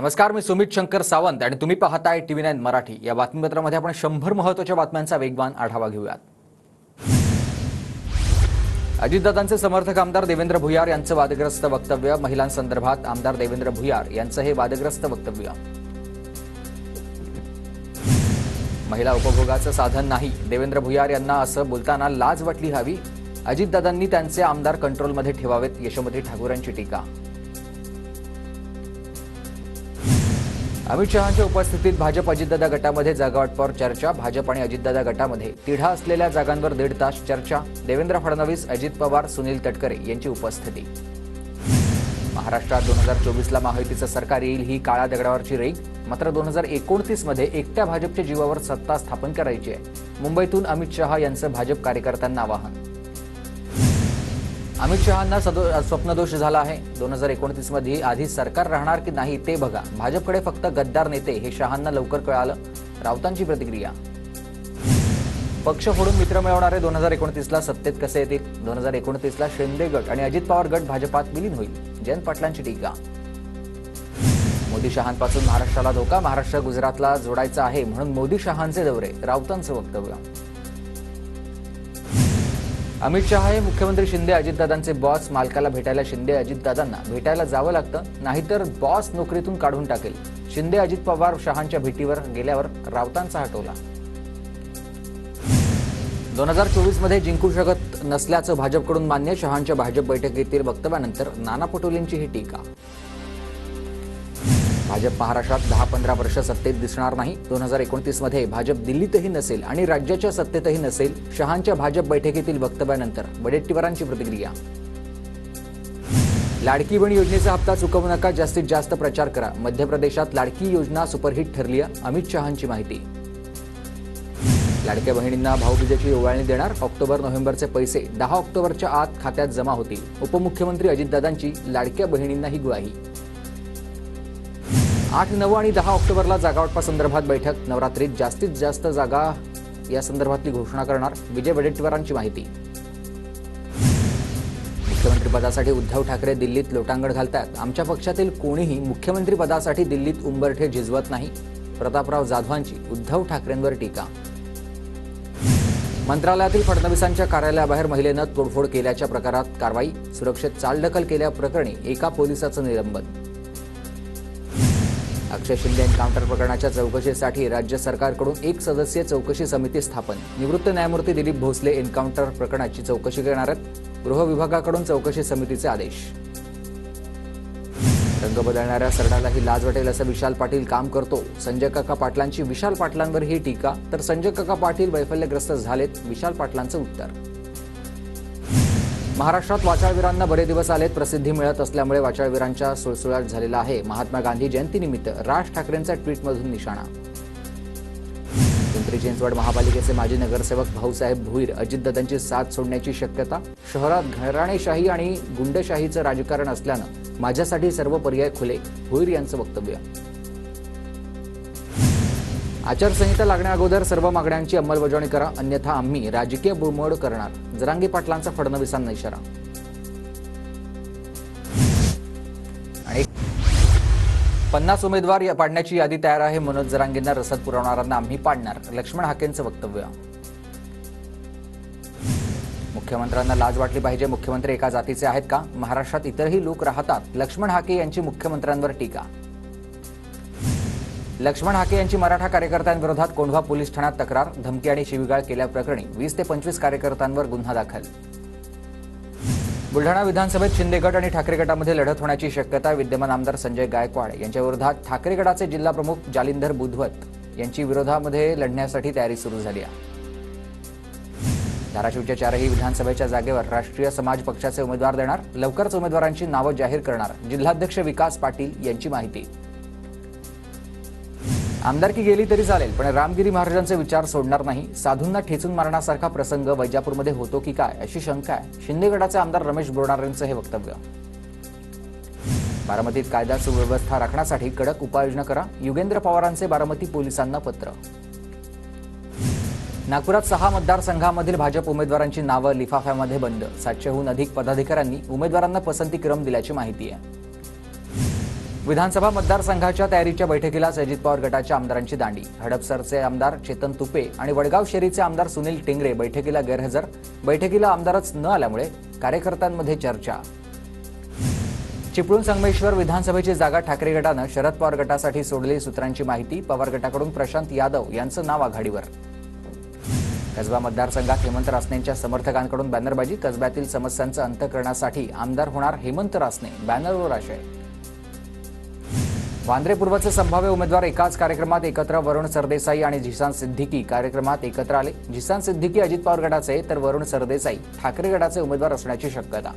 नमस्कार, मी सुमित शंकर सावंत आणि तुम्ही पाहताय TV9 मराठी। या बातमीपत्रामध्ये आपण 100 महत्त्वाच्या बातम्यांचा वेगवान आढावा घेऊयात। अजितदादांचे समर्थक आमदार देवेंद्र भुयार यांचं वादग्रस्त वक्तव्य। महिलांसंदर्भात आमदार देवेंद्र भुयार यांचं हे वादग्रस्त वक्तव्य। महिला उपभोगाचं साधन नाही, देवेंद्र भुयार यांना असं बोलताना लाज वाटली हवी। अजितदादांनी त्यांचे आमदार कंट्रोलमध्ये ठेवावेत, यशोमती ठाकूर यांची टीका। अमित शहांच्या उपस्थितीत भाजप अजितदादा गटामध्ये जागावाटपावर चर्चा। भाजप आणि अजितदादा गटामध्ये तिढा असलेल्या जागांवर 1.5 तास चर्चा। देवेंद्र फडणवीस, अजित पवार, सुनील तटकरे यांची उपस्थिती। महाराष्ट्रात 2024ला महायुतीचं सरकार येईल ही काळ्या दगडावरची रेघ। मात्र 2029 मध्ये एकट्या भाजपच्या जीवावर सत्ता स्थापन करायची आहे। मुंबईतून अमित शहा यांचं भाजप कार्यकर्त्यांना आवाहन। अमित शहांना स्वप्नदोष झाला आहे। 2029 मध्ये आधी सरकार राहणार की नाही ते बघा, भाजपकडे फक्त गद्दार नेते हे शहांना लवकर कळालं, राऊतांची प्रतिक्रिया। पक्ष फोडून मित्र मिळवणारे 2029ला सत्तेत कसे येतील? 2029ला शिंदे गट आणि अजित पवार गट भाजपात विलीन होईल, जयंत पाटलांची टीका। मोदी शहांपासून महाराष्ट्राला धोका, महाराष्ट्र गुजरातला जोडायचा आहे म्हणून मोदी शहांचे दौरे, राऊतांचं वक्तव्य। अमित शहा हे मुख्यमंत्री, शिंदे अजितदादांचे बॉस। मालकाला भेटायला शिंदे अजितदादांना भेटायला जावं लागतं, नाहीतर बॉस नोकरीतून काढून टाकेल। शिंदे अजित पवार शहांच्या भेटीवर गेल्यावर राऊतांचा हटवला। 2024 मध्ये जिंकू शकत नसल्याचं भाजपकडून मान्य, शहांच्या भाजप बैठकीतील वक्तव्यानंतर नाना पटोलेंची ही टीका। भाजप महाराष्ट्रात 10-15 वर्ष सत्तेत दिसणार नाही। 2029 मध्ये भाजप दिल्लीतही नसेल आणि राज्याच्या सत्तेतही नसेल, शहांच्या भाजप बैठकीतील वक्तव्यानंतर वडेट्टीवारांची प्रतिक्रिया। लाडकी बहीण योजनेचा हप्ता चुकवू नका, जास्तीत जास्त प्रचार करा। मध्य प्रदेशात लाडकी योजना सुपरहिट ठरली आहे, अमित शहांची माहिती। लाडक्या बहिणींना भाऊबीजेची ओवाळणी देणार, ऑक्टोबर-नोव्हेंबरचे पैसे 10 ऑक्टोबरच्या आत खात्यात जमा होतील। उपमुख्यमंत्री अजितदादांची लाडक्या बहिणींना ही ग्वाही। 8, 9 आणि 10 ऑक्टोबरला जागावाटपासंदर्भात बैठक, नवरात्रीत जास्तीत जास्त जागा या संदर्भातली घोषणा करणार, विजय वडेट्टीवारांची माहिती। मुख्यमंत्रीपदासाठी उद्धव ठाकरे दिल्लीत लोटांगण घालतात, आमच्या पक्षातील कोणीही मुख्यमंत्रीपदासाठी दिल्लीत उंबरठे झिजवत नाही, प्रतापराव जाधवांची उद्धव ठाकरेंवर टीका। मंत्रालयातील फडणवीसांच्या कार्यालयाबाहेर महिलेनं तोडफोड केल्याच्या प्रकारात कारवाई, सुरक्षेत चालढकल केल्याप्रकरणी एका पोलिसाचं निलंबन। अक्षय शिंदे एन्काउंटर प्रकरणाच्या चौकशीसाठी राज्य सरकारकडून 1 सदस्यीय चौकशी समिती स्थापन। निवृत्त न्यायमूर्ती दिलीप भोसले एन्काउंटर प्रकरणाची चौकशी करणार आहेत, गृह विभागाकडून चौकशी समितीचे आदेश। रंग बदलणाऱ्या सरडालाही लाज वाटेल असं विशाल पाटील काम करतो, संजय काका पाटलांची विशाल पाटलांवर ही टीका। तर संजय काका पाटील वैफल्यग्रस्त झालेत, विशाल पाटलांचं उत्तर। महाराष्ट्रात वाचाळवीरांना बरे दिवस आलेत, प्रसिद्धी मिळत असल्यामुळे वाचाळवीरांच्या सुळसुळाट झालेला आहे। महात्मा गांधी जयंतीनिमित्त राज ठाकरेंचा ट्विटमधून निशाणा। पिंपरी चिंचवड महापालिकेचे माजी नगरसेवक भाऊसाहेब भोईर अजितदादांची साथ सोडण्याची शक्यता। शहरात घराणेशाही आणि गुंडशाहीचं राजकारण असल्यानं माझ्यासाठी सर्व पर्याय खुले, भोईर यांचं वक्तव्य। आचारसंहिता लागण्याअगोदर सर्व मागण्यांची अंमलबजावणी करा, अन्यथा आम्ही राजकीय बोंबमोड करणार, जरांगे पाटलांचा फडणवीसांना इशारा। आणि 50 उमेदवार पाडण्याची यादी तयार आहे, मनोज जरांगेंना रसद पुरवणाऱ्यांना आम्ही पाडणार, लक्ष्मण हाकेंचं वक्तव्य। मुख्यमंत्र्यांना लाज वाटली पाहिजे, मुख्यमंत्री एका जातीचे आहेत का? महाराष्ट्रात इतरही लोक राहतात, लक्ष्मण हाके यांची मुख्यमंत्र्यांवर टीका। लक्ष्मण हाके यांची मराठा कार्यकर्त्यांविरोधात कोंढवा पोलीस ठाण्यात तक्रार, धमकी आणि शिवीगाळ केल्याप्रकरणी 20 ते 25 कार्यकर्त्यांवर गुन्हा दाखल। बुलढाणा विधानसभेत शिंदे गट आणि ठाकरे गटामध्ये लढत होण्याची शक्यता, विद्यमान आमदार संजय गायकवाड यांच्या विरोधात ठाकरे गटाचे जिल्हा प्रमुख जालिंदर बुधवत यांची विरोधामध्ये लढण्यासाठी तयारी सुरू झाली आहे। धाराशिवच्या 4ही विधानसभेच्या जागेवर राष्ट्रीय समाज पक्षाचे उमेदवार देणार, लवकरच उमेदवारांची नावं जाहीर करणार, जिल्हाध्यक्ष विकास पाटील यांची माहिती। आमदारकी गेली तरी चालेल, पण रामगिरी महाराजांचे विचार सोडणार नाही, साधूंना ठेचून मारण्यासारखा प्रसंग वैजापूरमध्ये होतो की काय अशी शंका आहे, शिंदे गटाचे आमदार रमेश बोरणार यांचं हे वक्तव्य। बारामतीत कायदा सुव्यवस्था राखण्यासाठी कडक उपाययोजना करा, युगेंद्र पवारांचे बारामती पोलिसांना पत्र। नागपुरात 6 मतदारसंघांमधील भाजप उमेदवारांची नावं लिफाफ्यामध्ये बंद, 700हून अधिक पदाधिकाऱ्यांनी उमेदवारांना पसंती क्रम दिल्याची माहिती आहे। विधानसभा मतदारसंघाच्या तयारीच्या बैठकीला अजित पवार गटाच्या आमदारांची दांडी. हडपसरचे आमदार चेतन तुपे आणि वडगाव शेरीचे आमदार सुनील टेंगरे बैठकीला गैरहजर. बैठकीला आमदारच न आल्यामुळे कार्यकर्त्यांमध्ये चर्चा. चिपळूण संगमेश्वर विधानसभेची जागा ठाकरे गटानं शरद पवार गटासाठी सोडली. सूत्रांची माहिती, पवार गटाकडून प्रशांत यादव यांचं नाव आघाडीवर. कसबा मतदारसंघात हेमंत रासनेंच्या समर्थकांकडून बॅनरबाजी. कसब्यातील समस्यांचा अंत करण्यासाठी आमदार होणार हेमंत रासने, बॅनरवर आशय. वांद्रे पूर्वचे संभाव्य उमेदवार एकाच कार्यक्रमात एकत्र. वरुण सरदेसाई आणि झिसान सिद्दीकी कार्यक्रमात एकत्र आले. झिसान सिद्दीकी अजित पवार गटाचे तर वरुण सरदेसाई ठाकरे गटाचे उमेदवार असण्याची शक्यता.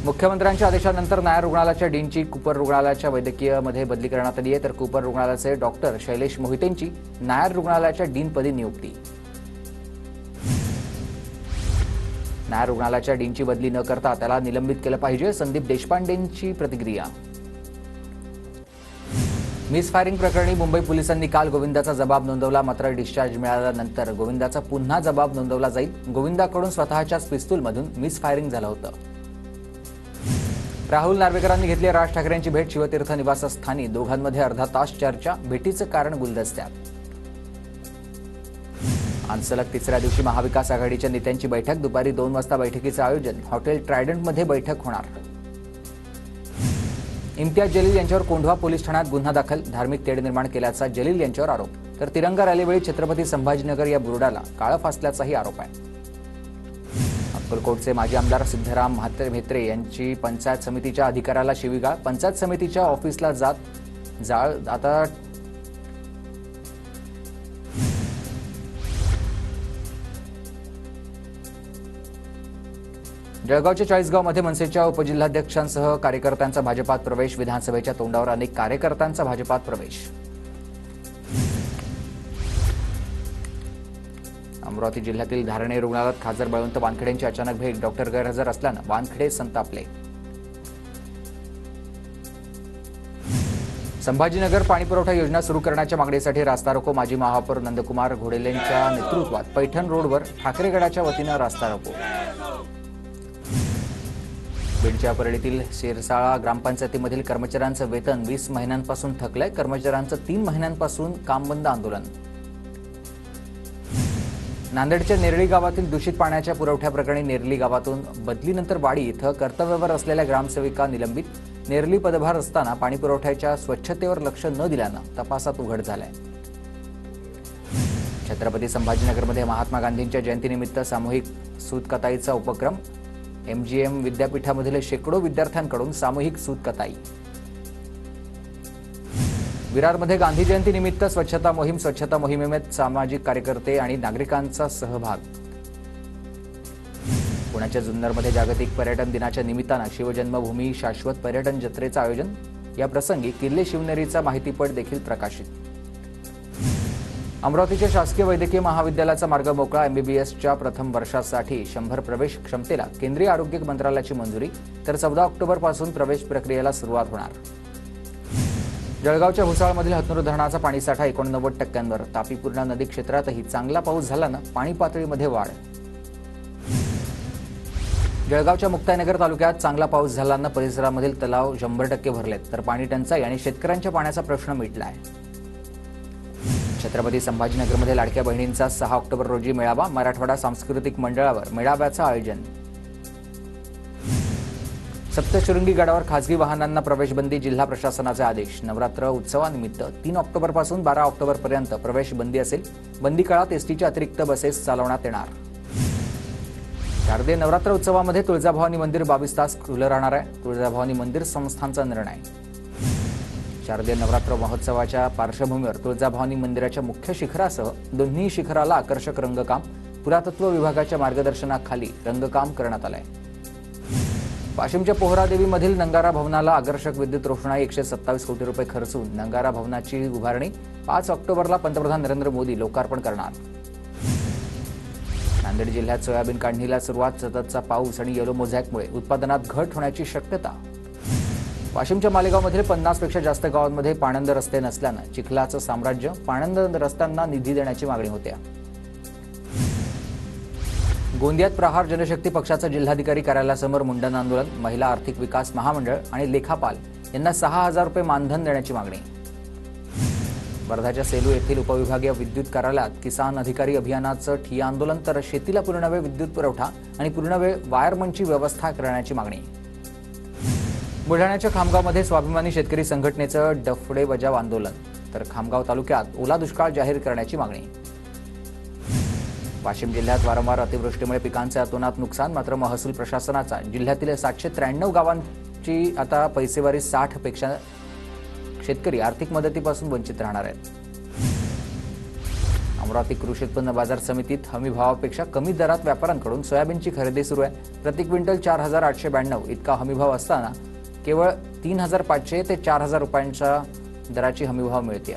मुख्यमंत्र्यांच्या आदेशानंतर नायर रुग्णालयाच्या डीनची कूपर रुग्णालयाच्या वैद्यकीयमध्ये बदली करण्यात आली आहे. तर कूपर रुग्णालयाचे डॉक्टर शैलेश मोहितेंची नायर रुग्णालयाच्या डीनपदी नियुक्ती. नायर रुग्णालयाच्या डीनची बदली न करता त्याला निलंबित केलं पाहिजे, संदीप देशपांडेंची प्रतिक्रिया. मिसफायरिंग प्रकरणी मुंबई पोलिसांनी काल गोविंदाचा जबाब नोंदवला. मात्र डिस्चार्ज मिळाल्यानंतर गोविंदाचा पुन्हा जबाब नोंदवला जाईल. गोविंदाकडून स्वतःच्याच पिस्तूलमधून मिसफायरिंग झालं होतं. राहुल नार्वेकरांनी घेतली राज ठाकरेंची भेट. शिवतीर्थ निवासस्थानी दोघांमध्ये अर्धा तास चर्चा. भेटीचं कारण गुलदस्त्यात. आज सलग तिसऱ्या दिवशी महाविकास आघाडीच्या नेत्यांची बैठक. दुपारी 2 वाजता बैठकीचं आयोजन. हॉटेल ट्रायडंटमध्ये बैठक होणार. इम्तियाज जलील यांच्यावर कोंढवा पोलीस ठाण्यात गुन्हा दाखल. धार्मिक तेढ निर्माण केल्याचा जलील यांच्यावर आरोप. तर तिरंगा रॅलीवेळी छत्रपती संभाजीनगर या बुरुडाला काळं फासल्याचाही आरोप आहे. अक्कलकोटचे माजी आमदार सिद्धराम म्हेत्रे यांची पंचायत समितीच्या अधिकाऱ्याला शिवीगाळ. पंचायत समितीच्या ऑफिसला जाळ. आता जळगावच्या चाळीसगावमध्ये मनसेच्या उपजिल्हाध्यक्षांसह कार्यकर्त्यांचा भाजपात प्रवेश. विधानसभेच्या तोंडावर अनेक कार्यकर्त्यांचा भाजपात प्रवेश. अमरावती जिल्ह्यातील धारणे रुग्णालयात खासदार बळवंत वानखेडेंची अचानक भेट. डॉक्टर गैरहजर असल्यानं वानखेडे संतापले. संभाजीनगर पाणीपुरवठा योजना सुरू करण्याच्या मागणीसाठी रास्ता रोको. माजी महापौर नंदकुमार घोडेलेंच्या नेतृत्वात पैठण रोडवर ठाकरे गटाच्या वतीनं रास्ता रोको. बीडच्या परळीतील शिरसाळा ग्रामपंचायतीमधील कर्मचाऱ्यांचं वेतन 20 महिन्यांपासून थकलंय. कर्मचाऱ्यांचं 3 महिन्यांपासून काम बंद आंदोलन. नांदेडच्या नेरळी गावातील दूषित पाण्याच्या पुरवठ्याप्रकरणी नेरली गावातून बदलीनंतर वाडी इथं कर्तव्यावर असलेल्या ग्रामसेविका निलंबित. नेरली पदभार असताना पाणीपुरवठ्याच्या स्वच्छतेवर लक्ष न दिल्यानं तपासात उघड झालाय. छत्रपती संभाजीनगरमध्ये महात्मा गांधींच्या जयंतीनिमित्त सामूहिक सूतकताईचा उपक्रम. MGM विद्यापीठामधील शेकडो विद्यार्थ्यांकडून सामूहिक सूतकताई. विरारमध्ये गांधी जयंतीनिमित्त स्वच्छता मोहीम. स्वच्छता मोहिमेत सामाजिक कार्यकर्ते आणि नागरिकांचा सहभाग. पुण्याच्या जुन्नरमध्ये जागतिक पर्यटन दिनाच्या निमित्तानं शिवजन्मभूमी शाश्वत पर्यटन जत्रेचं आयोजन. या प्रसंगी किल्ले शिवनेरीचा माहितीपट देखील प्रकाशित. अमरावतीच्या शासकीय वैद्यकीय महाविद्यालयाचा मार्ग मोकळा. MBBSच्या प्रथम वर्षासाठी 100 प्रवेश क्षमतेला केंद्रीय आरोग्य मंत्रालयाची मंजुरी. तर 14 ऑक्टोबरपासून प्रवेश प्रक्रियेला सुरुवात होणार. जळगावच्या भुसावळमधील हतनूर धरणाचा पाणीसाठा 89%. तापी पूर्णा नदी क्षेत्रातही चांगला पाऊस झाल्यानं पाणी पातळीमध्ये वाढ. जळगावच्या मुक्ताईनगर तालुक्यात चांगला पाऊस झाल्यानं परिसरामधील तलाव 100% भरलेत. तर पाणी टंचाई आणि शेतकऱ्यांच्या पाण्याचा प्रश्न मिटलाय. छत्रपती संभाजीनगरमध्ये लाडक्या बहिणींचा 6 ऑक्टोबर रोजी मेळावा. मराठवाडा सांस्कृतिक मंडळावर मेळाव्याचं आयोजन. सप्तशृंगी गडावर खासगी वाहनांना प्रवेशबंदी. जिल्हा प्रशासनाचे आदेश. नवरात्र उत्सवानिमित्त 3 ऑक्टोबरपासून 12 ऑक्टोबरपर्यंत प्रवेशबंदी असेल. बंदी काळात एसटीच्या अतिरिक्त बसेस चालवण्यात येणार. शारदीय नवरात्र उत्सवामध्ये तुळजाभवानी मंदिर 22 तास खुलं राहणार आहे. तुळजाभवानी मंदिर संस्थानचा निर्णय. शारदीय नवरात्र महोत्सवाच्या पार्श्वभूमीवर तुळजाभवानी मंदिराच्या मुख्य शिखरासह दोन्ही शिखराला आकर्षक रंगकाम. पुरातत्व विभागाच्या मार्गदर्शनाखाली रंगकाम करण्यात आलंय. वाशिमच्या पोहरादेवीमधील नंगारा भवनाला आकर्षक विद्युत रोषणाई. 127 कोटी रुपये खर्चून नंगारा भवनाची उभारणी. 5 ऑक्टोबरला पंतप्रधान नरेंद्र मोदी लोकार्पण करणार. नांदेड जिल्ह्यात सोयाबीन काढणीला सुरुवात. सततचा पाऊस आणि येलो मोझॅकमुळे उत्पादनात घट होण्याची शक्यता. वाशिमच्या मालेगावमधील 50पेक्षा जास्त गावांमध्ये पाणंद रस्ते नसल्यानं चिखलाचं साम्राज्य. पाणंद रस्त्यांना निधी देण्याची मागणी होते. गोंदियात प्रहार जनशक्ती पक्षाचं जिल्हाधिकारी कार्यालयासमोर मुंडन आंदोलन. महिला आर्थिक विकास महामंडळ आणि लेखापाल यांना 6,000 रुपये मानधन देण्याची मागणी. वर्धाच्या सेलू येथील उपविभागीय विद्युत कार्यालयात किसान अधिकारी अभियानाचं ठिय्या आंदोलन, तर शेतीला पूर्णवेळ विद्युत पुरवठा आणि पूर्णवेळ वायरमनची व्यवस्था करण्याची मागणी. बुलढाण्याच्या खामगावमध्ये स्वाभिमानी शेतकरी संघटनेचं डफडे बजाव आंदोलन, तर खामगाव तालुक्यात ओला दुष्काळ जाहीर करण्याची मागणी. वाशिम जिल्ह्यात वारंवार अतिवृष्टीमुळे पिकांचे अतोनात नुकसान, मात्र महसूल प्रशासनाचा जिल्ह्यातील 793 गावांची आता पैसेवारी 60 पेक्षा शेतकरी आर्थिक मदतीपासून वंचित राहणार आहेत. अमरावती कृषी उत्पन्न बाजार समितीत हमी भावापेक्षा कमी दरात व्यापाऱ्यांकडून सोयाबीनची खरेदी सुरू आहे. प्रति क्विंटल 4,892 इतका हमीभाव असताना केवळ 3,500 ते 4,000 रुपयांच्या दराची हमीभाव मिळते.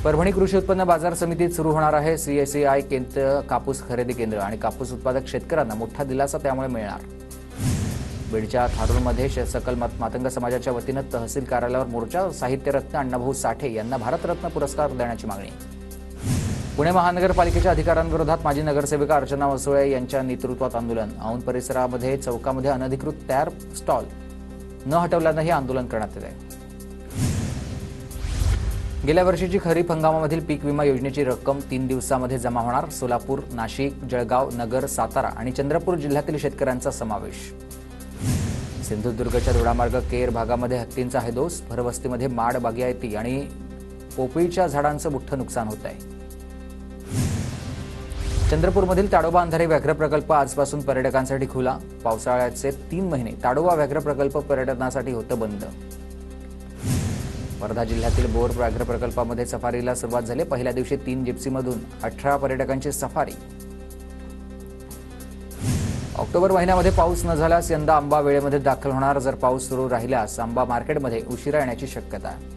परभणी कृषी उत्पन्न बाजार समितीत सुरू होणार आहे CSI केंद्र कापूस खरेदी केंद्र आणि कापूस उत्पादक शेतकऱ्यांना मोठा दिलासा त्यामुळे मिळणार. बीडच्या थारूरमध्ये सकल मातंग समाजाच्या वतीनं तहसील कार्यालयावर मोर्चा, साहित्यरत्न अण्णाभाऊ साठे यांना भारतरत्न पुरस्कार देण्याची मागणी. पुणे महानगरपालिकेच्या अधिकाऱ्यांविरोधात माजी नगरसेविका अर्चना वसुळे यांच्या नेतृत्वात आंदोलन. औंध परिसरामध्ये चौकामध्ये अनधिकृत तयार स्टॉल न हटवल्यानं हे आंदोलन करण्यात आले. गेल्या वर्षीची खरीप हंगामामधील पीक विमा योजनेची रक्कम 3 दिवसांमध्ये जमा होणार. सोलापूर, नाशिक, जळगाव, नगर, सातारा आणि चंद्रपूर जिल्ह्यातील शेतकऱ्यांचा समावेश. सिंधुदुर्गच्या धुळामार्ग केर भागामध्ये हत्तींचा हैदोस, भरवस्तीमध्ये माड बागायती आणि पोपळीच्या झाडांचं मोठं नुकसान होत आहे. चंद्रपूरमधील ताडोबा अंधारे व्याघ्र प्रकल्प आजपासून पर्यटकांसाठी खुला. पावसाळ्याचे 3 महिने ताडोबा व्याघ्र प्रकल्प पर्यटनासाठी होतं बंद. वर्धा जिल्ह्यातील बोर व्याघ्र प्रकल्पामध्ये सफारीला सुरुवात झाली. पहिल्या दिवशी 3 जिप्सीमधून 18 पर्यटकांची सफारी. ऑक्टोबर महिन्यामध्ये पाऊस न झाल्यास यंदा आंबा वेळेमध्ये दाखल होणार. जर पाऊस सुरू राहिल्यास आंबा मार्केटमध्ये उशिरा येण्याची शक्यता आहे.